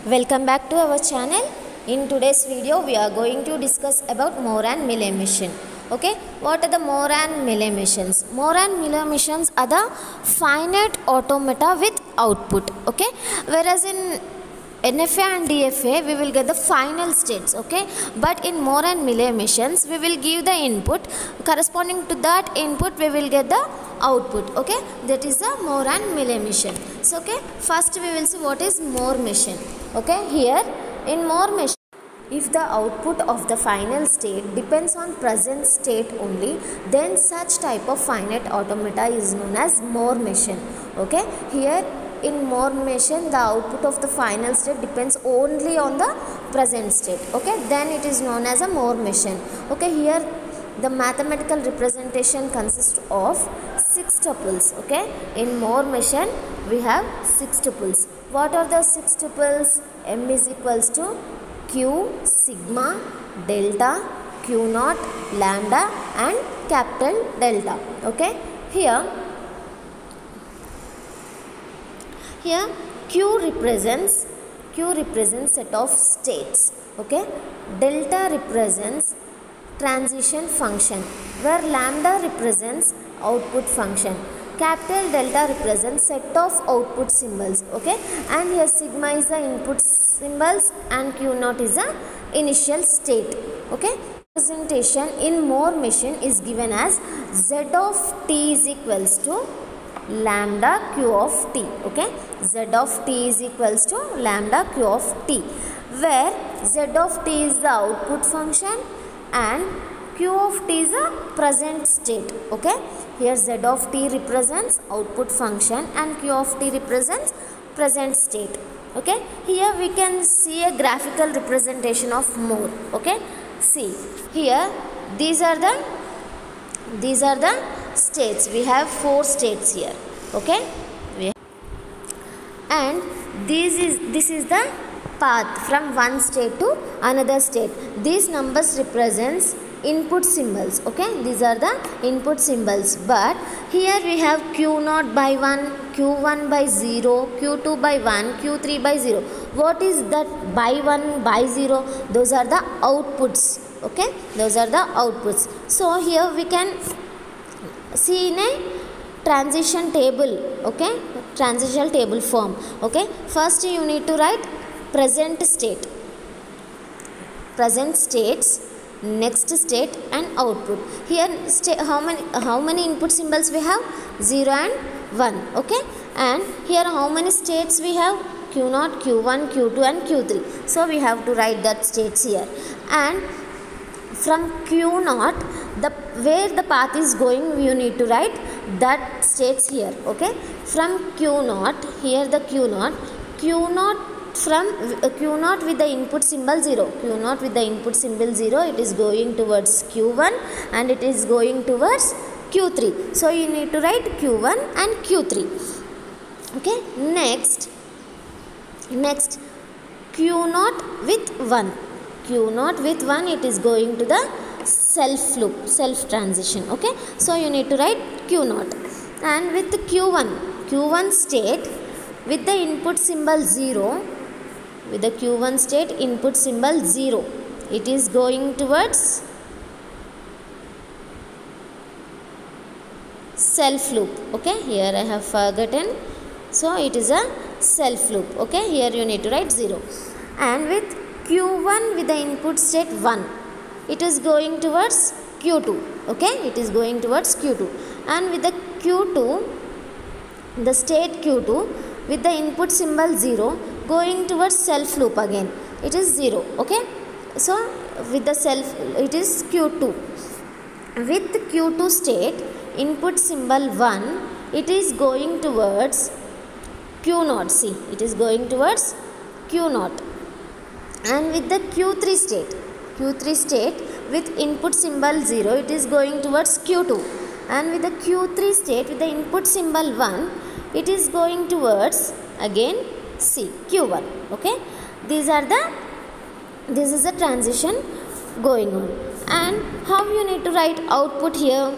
Welcome back to our channel. In today's video we are going to discuss about Moore and Mill emission. Okay, what are the Moore and Mill emissions? Moore and Mill emissions are the finite automata with output. Okay, whereas in NFA and DFA we will get the final states, okay, but in Moore and Mill emissions we will give the input, corresponding to that input we will get the output, okay. That is the Moore and Mill emission. So okay, first we will see what is Moore mission. Okay, here in Moore mission, if the output of the final state depends on present state only, then such type of finite automata is known as Moore mission. Okay, here in Moore mission the output of the final state depends only on the present state, okay, then it is known as a Moore mission. Okay, here the mathematical representation consists of 6 tuples. Okay, in Moore mission we have 6 tuples. What are the 6 tuples? M is equals to Q, sigma, delta, Q naught, lambda and capital delta. Okay, here Q represents set of states. Okay, delta represents transition function, where lambda represents output function, capital delta represents set of output symbols. Okay, and here sigma is the input symbols and Q naught is the initial state. Okay, representation in Moore mission is given as Z of t is equals to lambda q of t. Okay, Z of t is equals to lambda q of t, where Z of t is the output function and Q of t is a present state. Okay, here Z of t represents output function and Q of t represents present state. Okay, here we can see a graphical representation of Moore. Okay, see here these are the states. We have 4 states here. Okay, and this is the path from one state to another state. These numbers represents input symbols. Okay, these are the input symbols, but here we have Q naught by 1, Q1 by 0, Q2 by 1, Q3 by 0. What is that by 1, by 0? Those are the outputs. Okay, those are the outputs. So here we can see in a transition table. Okay, transition table form. Okay, first you need to write present state, present states, next state and output. Here how many input symbols we have? 0 and 1. Okay, and here how many states we have? Q naught, Q1, Q2 and Q3. So we have to write that states here, and from Q naught, where the path is going, you need to write that states here. Okay, from Q naught, here the Q naught from Q naught with the input symbol 0, Q naught with the input symbol 0, it is going towards Q1 and it is going towards Q3. So you need to write Q1 and Q3. Okay, next Q naught with 1. Q naught with 1, it is going to the self loop, self transition. Okay, so you need to write Q naught, and with the Q1 state with the input symbol 0, with the Q1 state input symbol 0, it is going towards self loop. Okay, here I have forgotten, so it is a self loop. Okay, here you need to write 0, and with Q1 with the input state 1, it is going towards Q2. Okay, it is going towards Q2, and with the Q2, the state Q2 with the input symbol 0 going towards self loop again, it is 0. Okay, so with the self it is Q2. With Q2 state input symbol 1, it is going towards Q naught. See, it is going towards Q naught, and with the Q3 state with input symbol 0, it is going towards Q2, and with the Q3 state with the input symbol 1, it is going towards again Q1. Okay, this is the transition going on. And how you need to write output here?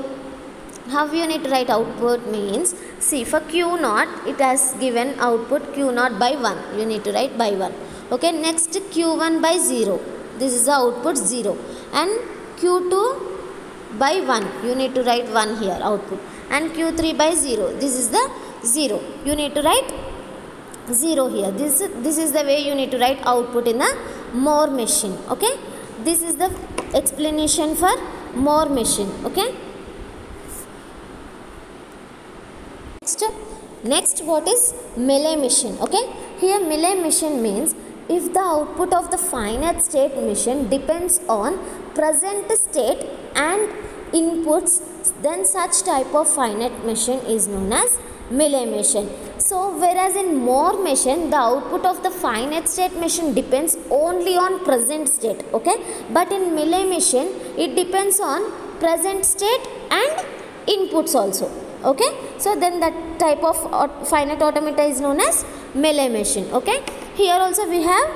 How you need to write output means See, for q naught, it has given output q naught by 1. You need to write by 1. Okay, next q1 by 0. This is the output 0. And q2 by 1. You need to write 1 here, output. And q3 by 0. This is the 0. You need to write 0 here. This is the way you need to write output in the Moore machine. Okay, this is the explanation for Moore machine. Okay, next what is Mealy machine? Okay, here Mealy machine means if the output of the finite state machine depends on present state and inputs, then such type of finite machine is known as Mealy machine. So whereas in Moore machine, the output of the finite state machine depends only on present state. Okay, but in Mealy machine, it depends on present state and inputs also. Okay, so then that type of finite automata is known as Mealy machine. Okay, here also we have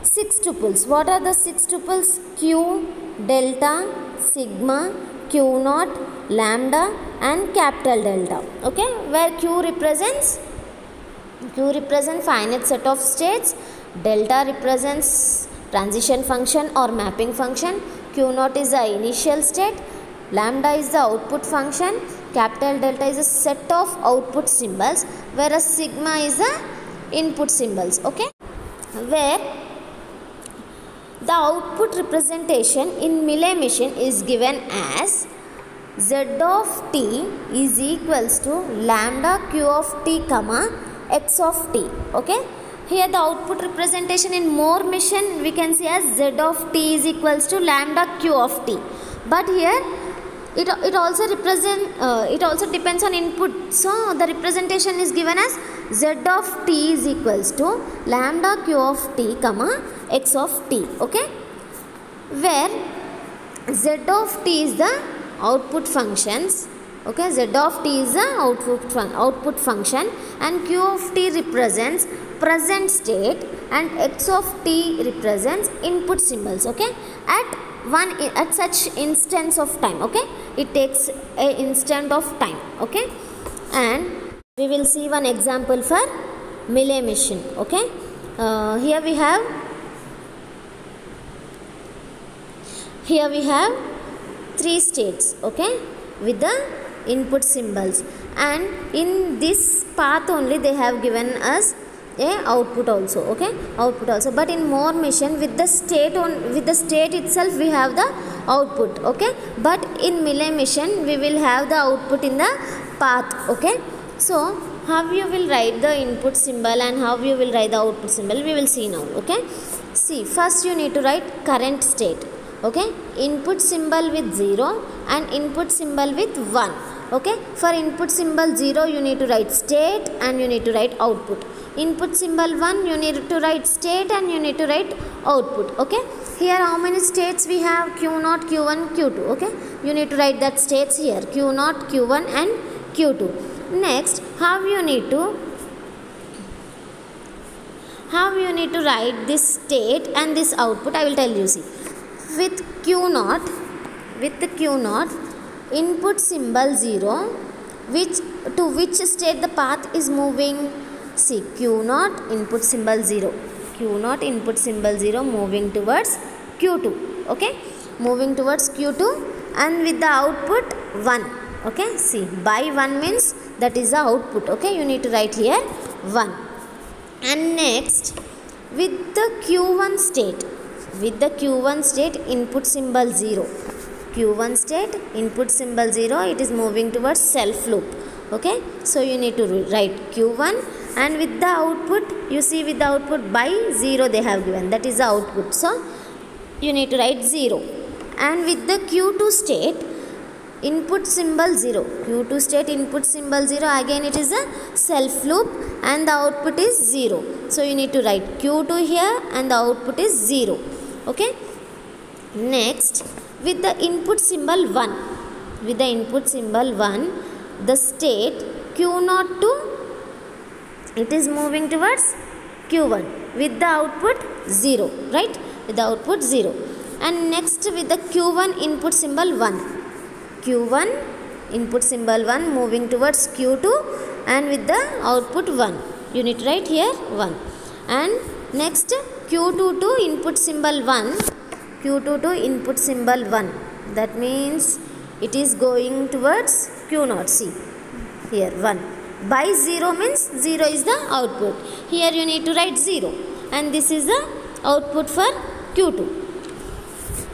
6 tuples. What are the 6 tuples? Q, delta, sigma, q naught, lambda and capital delta. Okay, where q represents finite set of states, delta represents transition function or mapping function, q naught is the initial state, lambda is the output function, capital delta is a set of output symbols, whereas sigma is the input symbols. Okay, where the output representation in Mealy machine is given as z of t is equals to lambda q of t comma x of t. Okay, here the output representation in Moore machine we can see as z of t is equals to lambda q of t, but here it also depends on input, so the representation is given as z of t is equals to lambda q of t comma x of t. Okay, where z of t is the output functions. Okay, z of t is the output function and q of t represents present state and x of t represents input symbols. Okay, at such instance of time. Okay, it takes a instant of time. Okay, and we will see one example for Mealy machine. Okay, here we have 3 states. Okay, with the input symbols, and in this path only they have given us a output also. Okay, output also, but in Moore machine with the state itself we have the output. Okay, but in Mealy machine we will have the output in the path. Okay, so how you will write the input symbol and how you will write the output symbol we will see now. Okay, see, first you need to write current state. Okay, input symbol with 0 and input symbol with 1. Okay, for input symbol 0 you need to write state and you need to write output. Input symbol 1 you need to write state and you need to write output. Okay, here how many states we have? q0, q1, q2. Okay, you need to write that states here, q0, q1 and q2. Next, how you need to write this state and this output, I will tell you. See, with q0, input symbol 0, to which state the path is moving? See, q0 input symbol 0, moving towards q2. Okay, moving towards q2 and with the output 1. Okay, see, by 1 means that is the output. Okay, you need to write here 1. And next, with the q1 state, input symbol 0, q1 state input symbol 0, it is moving towards self loop. Okay, so you need to write q1 and with the output, you see with the output by 0 they have given, that is the output, so you need to write 0. And with the q2 state input symbol 0, q2 state input symbol 0, again it is a self loop and the output is 0, so you need to write q2 here and the output is 0. Okay, next, with the input symbol 1, the state q0 to, it is moving towards q1 with the output 0, right, with the output 0. And next, with the q1 input symbol 1, q1 input symbol 1 moving towards Q2 and with the output 1. You need to write here 1. And next Q2 to input symbol 1. Q2 to input symbol 1. That means it is going towards Q0. See here 1. By 0 means 0 is the output. Here you need to write 0. And this is the output for Q2.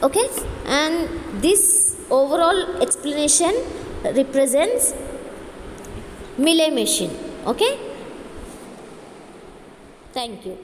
Okay. And this overall explanation represents Mealy machine. Okay. Thank you.